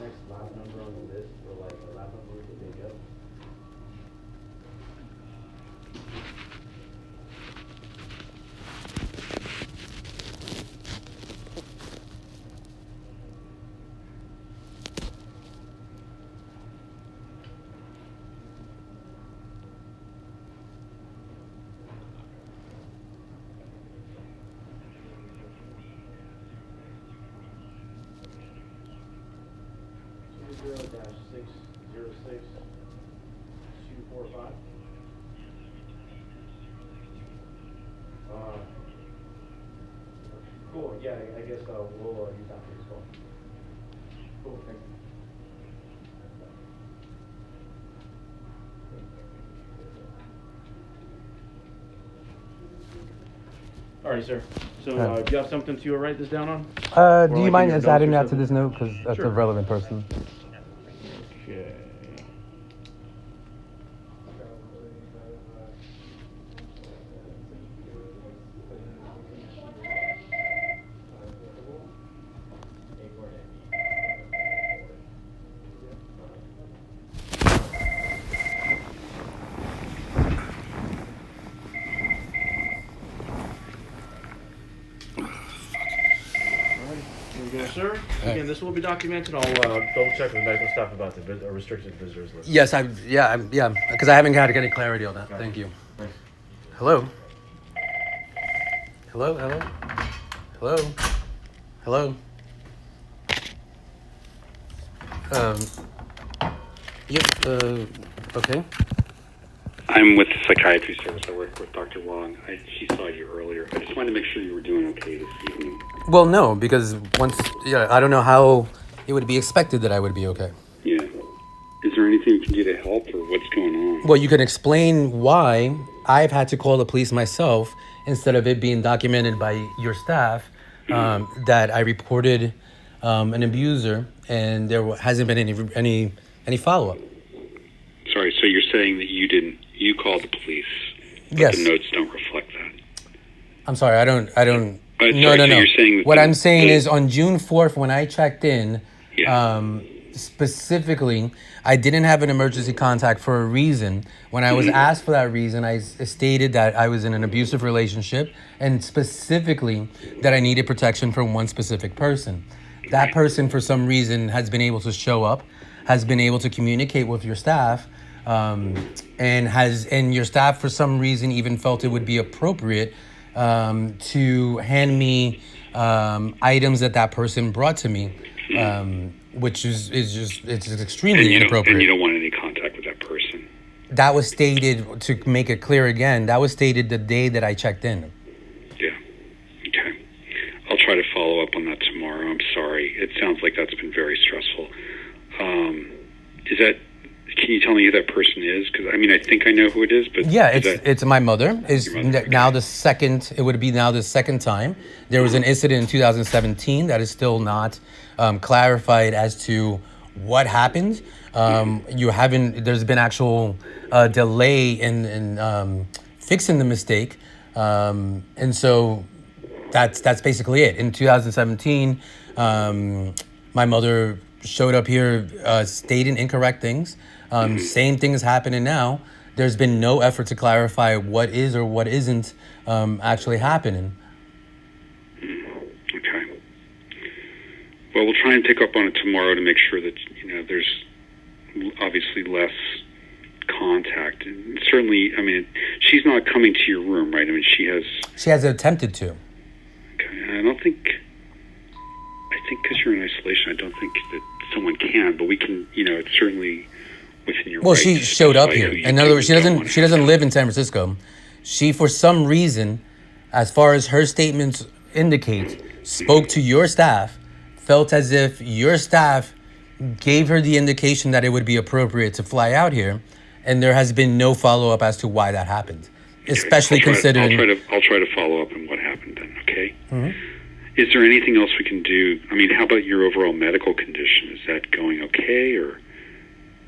next last number on the list, or like the last number we can pick up? Zero dash 606 245. Uh, cool. Yeah, I guess we'll use that for this call. Cool. Thank you. Alrighty, sir. So, do you have something to write this down on? Do Or you like mind in your just adding notes that or to this something? note? Because that's Sure. a relevant person. Okay. Here we go, sir. Again, this will be documented. I'll double check with medical staff about the restricted visitors list. Yes, because I haven't had any clarity on that. Thank you. Thanks. Hello? Hello? Hello? Hello? Hello? Yep, okay. I'm with the psychiatry service. I work with Dr. Wong. She saw you earlier. I just wanted to make sure you were doing okay this evening. Well, no, because I don't know how it would be expected that I would be okay. Yeah. Is there anything we can do to help, or what's going on? Well, you can explain why I've had to call the police myself instead of it being documented by your staff that I reported an abuser and there hasn't been any follow-up. Sorry, so you're saying that you called the police, but Yes. the notes don't reflect that. I'm sorry, I don't. Sorry, No. so you're saying that What the- I'm saying the- is on June 4th when I checked in, Yeah. specifically, I didn't have an emergency contact for a reason. When I was asked for that reason, I stated that I was in an abusive relationship and specifically that I needed protection from one specific person. That person, for some reason, has been able to show up, has been able to communicate with your staff, and your staff, for some reason, even felt it would be appropriate to hand me items that person brought to me, which is extremely And inappropriate. you don't want any contact with that person. That was stated, to make it clear again, that was stated the day that I checked in. Yeah. Okay. I'll try to follow up on that tomorrow. I'm sorry. It sounds like that's been very stressful. Can you tell me who that person is? Because, I think I know who it is, but... Yeah, it's my mother. Your mother, Now okay. it would be now the second time. There was an incident in 2017 that is still not clarified as to what happened. There's been actual delay in fixing the mistake. And so that's basically it. In 2017, my mother showed up here stating incorrect things. Same thing is happening now. There's been no effort to clarify what is or what isn't actually happening. Okay. Well, we'll try and pick up on it tomorrow to make sure that, there's obviously less contact. And certainly, she's not coming to your room, right? She has attempted to. Okay. I think because you're in isolation, I don't think that someone can, but we can, it's certainly within your Well, rights she to showed up specify here. who you In do other words, and don't want she to doesn't have. live in San Francisco. She, for some reason, as far as her statements indicate, spoke to your staff, felt as if your staff gave her the indication that it would be appropriate to fly out here, and there has been no follow-up as to why that happened, especially considering... I'll try to follow up on what happened then, okay? Mm-hmm. Is there anything else we can do? How about your overall medical condition? Is that going okay, or...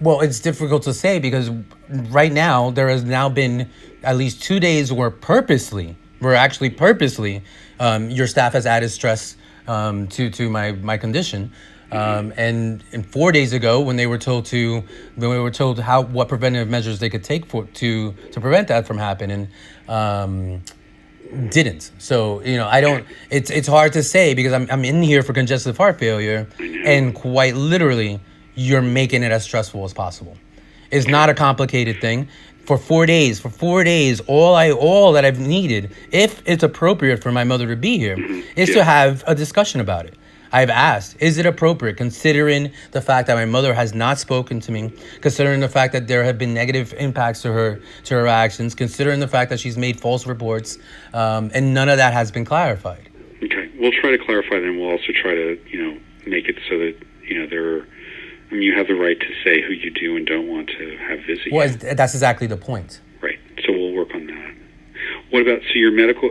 Well, it's difficult to say because right now there has now been at least 2 days where purposely, your staff has added stress to my condition. And 4 days ago, when we were told what preventative measures they could take to prevent that from happening, didn't. So I don't. It's hard to say because I'm in here for congestive heart failure, and quite literally, you're making it as stressful as possible. It's not a complicated thing. For 4 days, all that I've needed, if it's appropriate for my mother to be here, is to have a discussion about it. I've asked, is it appropriate, considering the fact that my mother has not spoken to me, considering the fact that there have been negative impacts to her actions, considering the fact that she's made false reports, and none of that has been clarified. Okay, we'll try to clarify them. We'll also try to, make it so that, you have the right to say who you do and don't want to have visit you. Well, that's exactly the point. Right. So we'll work on that. What about your medical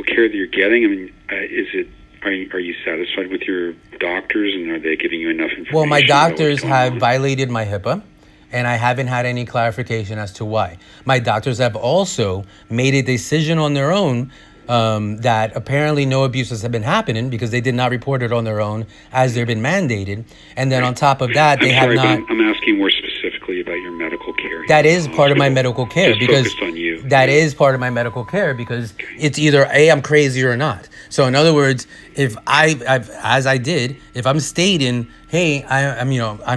care that you're getting? I mean, are you satisfied with your doctors, and are they giving you enough information? Well, my doctors have on? violated my HIPAA, and I haven't had any clarification as to why. My doctors have also made a decision on their own that apparently no abuses have been happening because they did not report it on their own as they've been mandated. And then on top of that, they have not. I'm asking more specifically about your medical care. That is part of my medical care because focused on you. That is part of my medical care because it's either A, I'm crazy or not. So in other words, if if I'm stating, hey, I'm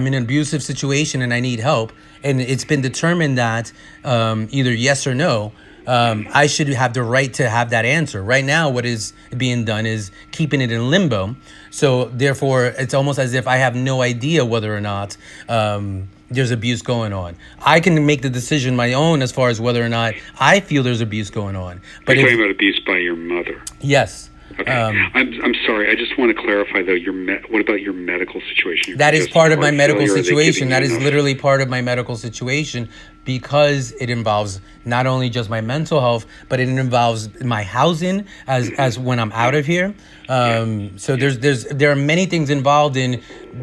in an abusive situation and I need help, and it's been determined that either yes or no, I should have the right to have that answer. Right now, what is being done is keeping it in limbo. So therefore, it's almost as if I have no idea whether or not there's abuse going on. I can make the decision my own as far as whether or not I feel there's abuse going on. But you're talking about abuse by your mother. Yes. Okay. I'm sorry. I just want to clarify though. What about your medical situation? That is part of my medical situation. That is literally part of my medical situation because it involves not only just my mental health, but it involves my housing as when I'm out of here. So there are many things involved in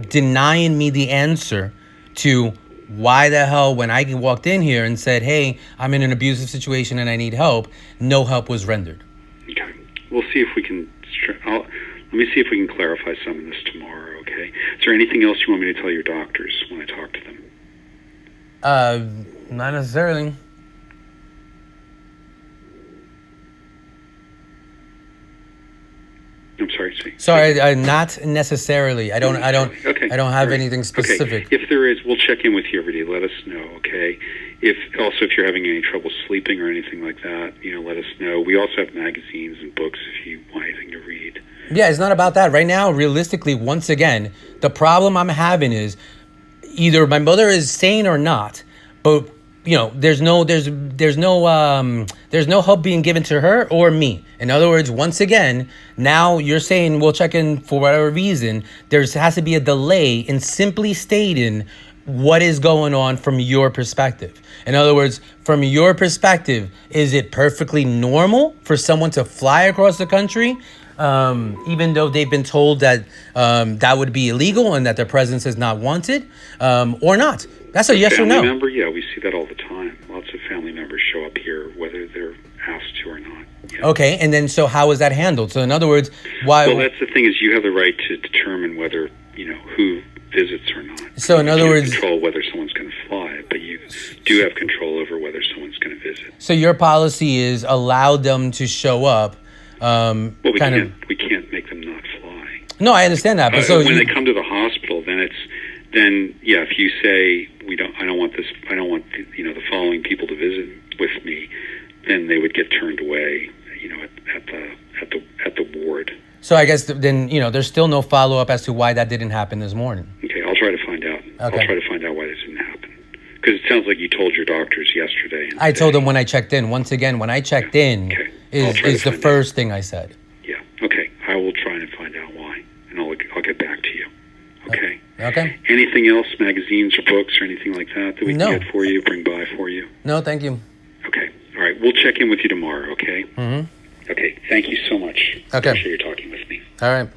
denying me the answer to why the hell when I walked in here and said, hey, I'm in an abusive situation and I need help, no help was rendered. Okay. We'll see if we can. Let me see if we can clarify some of this tomorrow. Okay. Is there anything else you want me to tell your doctors when I talk to them? Not necessarily. I'm sorry. See. Sorry, not necessarily. I don't have anything specific. Okay. If there is, we'll check in with you every day. Let us know. Okay. If you're having any trouble sleeping or anything like that, let us know. We also have magazines and books if you want anything to read. Yeah, it's not about that. Right now, realistically, once again, the problem I'm having is either my mother is sane or not, but there's no help being given to her or me. In other words, once again, now you're saying we'll check in for whatever reason. There has to be a delay in simply stating what is going on from your perspective. In other words, from your perspective, is it perfectly normal for someone to fly across the country, even though they've been told that that would be illegal and that their presence is not wanted, or not? That's a yes or no. Family member, yeah, we see that all the time. Lots of family members show up here, whether they're asked to or not. Yeah. Okay, and then so how is that handled? So in other words, why? Well, that's the thing is you have the right to determine whether who visits or not. So in other words, control whether someone's going to fly, but you do have control over whether someone's going to visit. So your policy is allow them to show up. Well, we can't make them not fly. No, I understand that, but when they come to the hospital, then if you say I don't want the following people to visit with me, then they would get turned away, at the ward. So I guess then there's still no follow up as to why that didn't happen this morning. Okay, I'll try to find out. Okay. I'll try to find out why this didn't happen. Because it sounds like you told your doctors yesterday. I told them when I checked in. Once again, when I checked in, is the first thing I said. Yeah. Okay. I will try and find out why, and I'll get back to you. Okay. Okay. Anything else, magazines or books or anything like that we can get for you, bring by for you? No, thank you. Okay. All right. We'll check in with you tomorrow. Okay. Mm-hmm. Okay. Thank you so much. Okay. Appreciate you talking with me. All right.